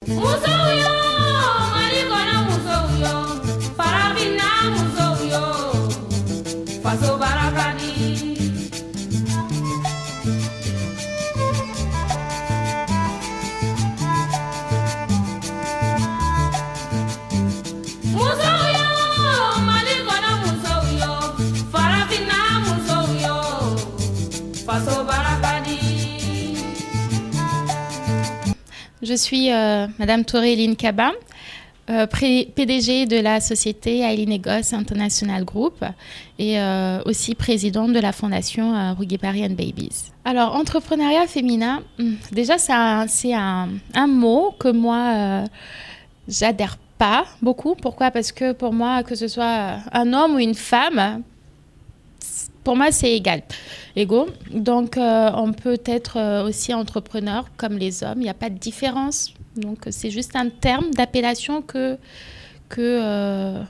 Musoyo, marigona musoyo, parabina musoyo, faso barakadi. Musoyo, marigona musoyo, parabina musoyo, faso barakadi. Je suis Madame Touré-Eline Kaba, PDG de la société Aileen Egos International Group et aussi présidente de la fondation Rugibari and Babies. Alors, entrepreneuriat féminin, déjà, c'est un mot que moi, j'adhère pas beaucoup. Pourquoi ? Parce que pour moi, que ce soit un homme ou une femme, pour moi, c'est égaux. Donc, on peut être aussi entrepreneur comme les hommes. Il n'y a pas de différence. Donc, c'est juste un terme d'appellation qui ne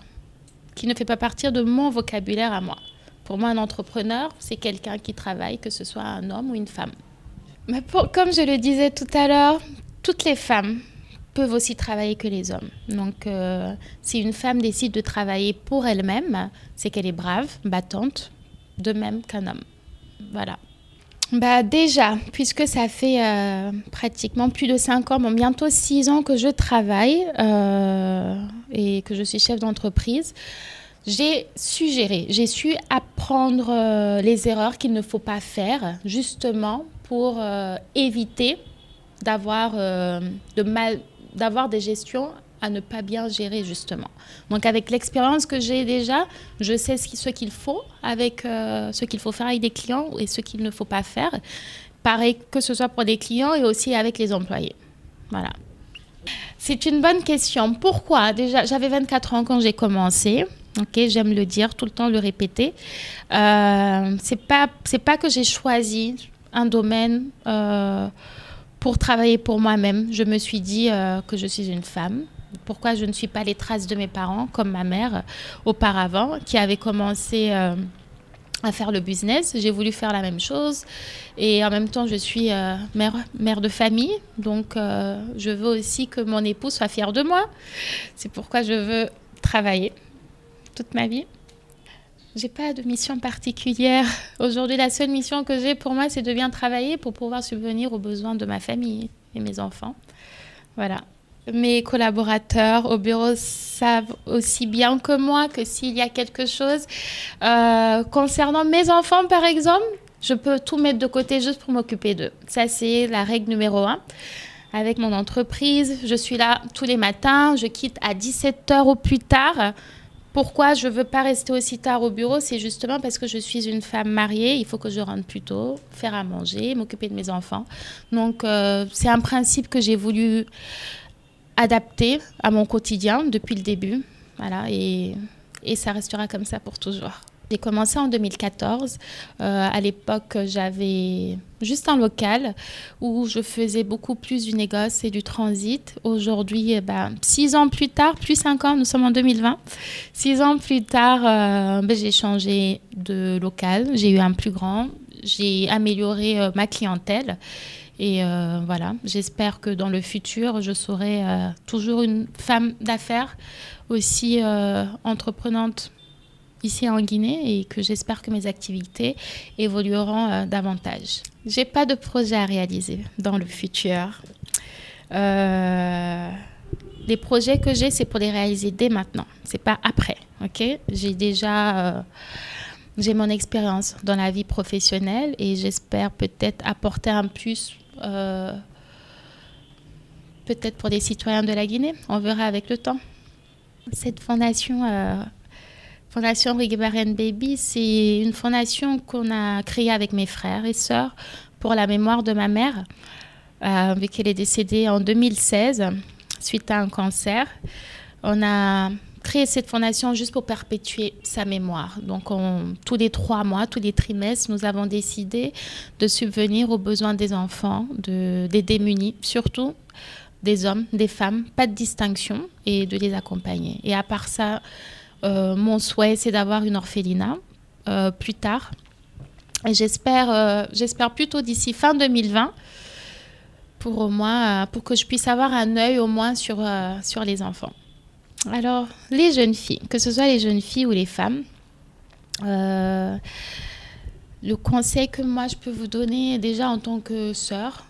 fait pas partir de mon vocabulaire à moi. Pour moi, un entrepreneur, c'est quelqu'un qui travaille, que ce soit un homme ou une femme. Mais comme je le disais tout à l'heure, toutes les femmes peuvent aussi travailler que les hommes. Donc, si une femme décide de travailler pour elle-même, c'est qu'elle est brave, battante, de même qu'un homme. Voilà. Déjà, puisque ça fait pratiquement plus de 5 ans, bientôt 6 ans que je travaille et que je suis chef d'entreprise, j'ai su apprendre les erreurs qu'il ne faut pas faire, justement pour éviter d'avoir des gestions à ne pas bien gérer, justement. Donc, avec l'expérience que j'ai déjà, je sais ce qu'il faut ce qu'il faut faire avec des clients et ce qu'il ne faut pas faire. Pareil, que ce soit pour des clients et aussi avec les employés. Voilà. C'est une bonne question. Pourquoi ? Déjà, j'avais 24 ans quand j'ai commencé. Ok, j'aime le dire, tout le temps le répéter. C'est pas que j'ai choisi un domaine pour travailler pour moi-même. Je me suis dit que je suis une femme. Pourquoi je ne suis pas les traces de mes parents, comme ma mère auparavant, qui avait commencé à faire le business. J'ai voulu faire la même chose. Et en même temps, je suis mère de famille. Donc, je veux aussi que mon époux soit fier de moi. C'est pourquoi je veux travailler toute ma vie. J'ai pas de mission particulière. Aujourd'hui, la seule mission que j'ai pour moi, c'est de bien travailler pour pouvoir subvenir aux besoins de ma famille et mes enfants. Voilà. Mes collaborateurs au bureau savent aussi bien que moi que s'il y a quelque chose concernant mes enfants, par exemple, je peux tout mettre de côté juste pour m'occuper d'eux. Ça, c'est la règle numéro 1. Avec mon entreprise, je suis là tous les matins, je quitte à 17h au plus tard. Pourquoi je ne veux pas rester aussi tard au bureau ? C'est justement parce que je suis une femme mariée. Il faut que je rentre plus tôt, faire à manger, m'occuper de mes enfants. Donc, c'est un principe que j'ai voulu adapté à mon quotidien depuis le début. Voilà, et ça restera comme ça pour toujours. J'ai commencé en 2014. À l'époque, j'avais juste un local où je faisais beaucoup plus du négoce et du transit. Aujourd'hui, 6 ans plus tard, plus 5 ans, nous sommes en 2020. 6 ans plus tard, j'ai changé de local. J'ai eu un plus grand. J'ai amélioré ma clientèle. Et voilà, j'espère que dans le futur, je serai toujours une femme d'affaires aussi entreprenante ici en Guinée et que j'espère que mes activités évolueront davantage. J'ai pas de projet à réaliser dans le futur. Les projets que j'ai, c'est pour les réaliser dès maintenant. C'est pas après, ok ? J'ai mon expérience dans la vie professionnelle et j'espère peut-être apporter un plus peut-être pour les citoyens de la Guinée. On verra avec le temps. Cette fondation Rugibari and Baby, c'est une fondation qu'on a créée avec mes frères et sœurs pour la mémoire de ma mère, vu qu'elle est décédée en 2016 suite à un cancer. On a créé cette fondation juste pour perpétuer sa mémoire. Donc, tous les 3 mois, tous les trimestres, nous avons décidé de subvenir aux besoins des enfants, des démunis, surtout des hommes, des femmes, pas de distinction, et de les accompagner. Et à part ça, mon souhait, c'est d'avoir une orphelinat plus tard. Et j'espère plutôt d'ici fin 2020 pour que je puisse avoir un œil au moins sur les enfants. Alors, les jeunes filles, que ce soit les jeunes filles ou les femmes, le conseil que moi je peux vous donner déjà en tant que sœur,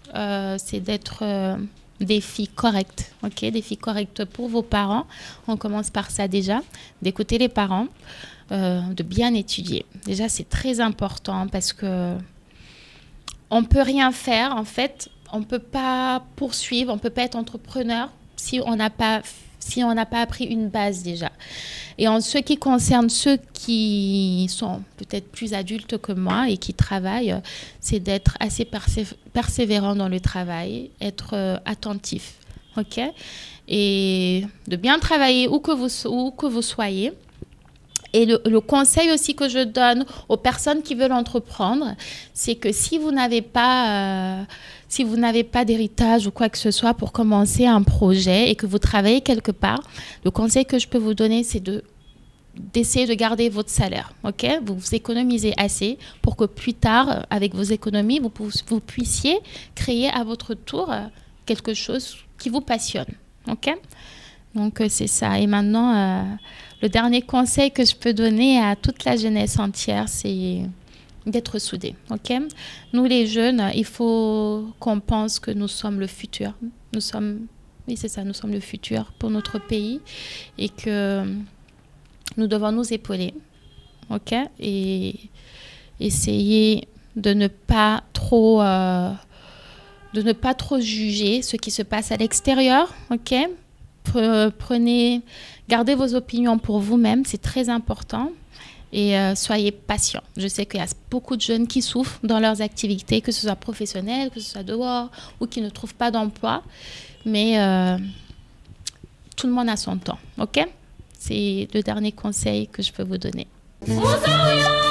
c'est d'être des filles correctes, ok, des filles correctes pour vos parents. On commence par ça déjà, d'écouter les parents, de bien étudier. Déjà, c'est très important parce que on peut rien faire en fait. On peut pas poursuivre, on peut pas être entrepreneur si on n'a pas appris une base déjà. Et en ce qui concerne ceux qui sont peut-être plus adultes que moi et qui travaillent, c'est d'être assez persévérant dans le travail, être attentif, ok, et de bien travailler où que vous soyez. Et le conseil aussi que je donne aux personnes qui veulent entreprendre, c'est que si vous n'avez pas d'héritage ou quoi que ce soit pour commencer un projet et que vous travaillez quelque part, le conseil que je peux vous donner, c'est d'essayer de garder votre salaire. Ok, vous économisez assez pour que plus tard, avec vos économies, vous puissiez créer à votre tour quelque chose qui vous passionne. Ok, donc c'est ça. Et maintenant, le dernier conseil que je peux donner à toute la jeunesse entière, c'est d'être soudés. Ok, nous les jeunes, il faut qu'on pense que nous sommes le futur. Nous sommes le futur pour notre pays et que nous devons nous épauler. Ok, et essayer de ne pas trop juger ce qui se passe à l'extérieur. Ok, gardez vos opinions pour vous-même, c'est très important. Et soyez patients. Je sais qu'il y a beaucoup de jeunes qui souffrent dans leurs activités, que ce soit professionnelles, que ce soit dehors, ou qui ne trouvent pas d'emploi. Mais tout le monde a son temps, ok? C'est le dernier conseil que je peux vous donner. Muso yo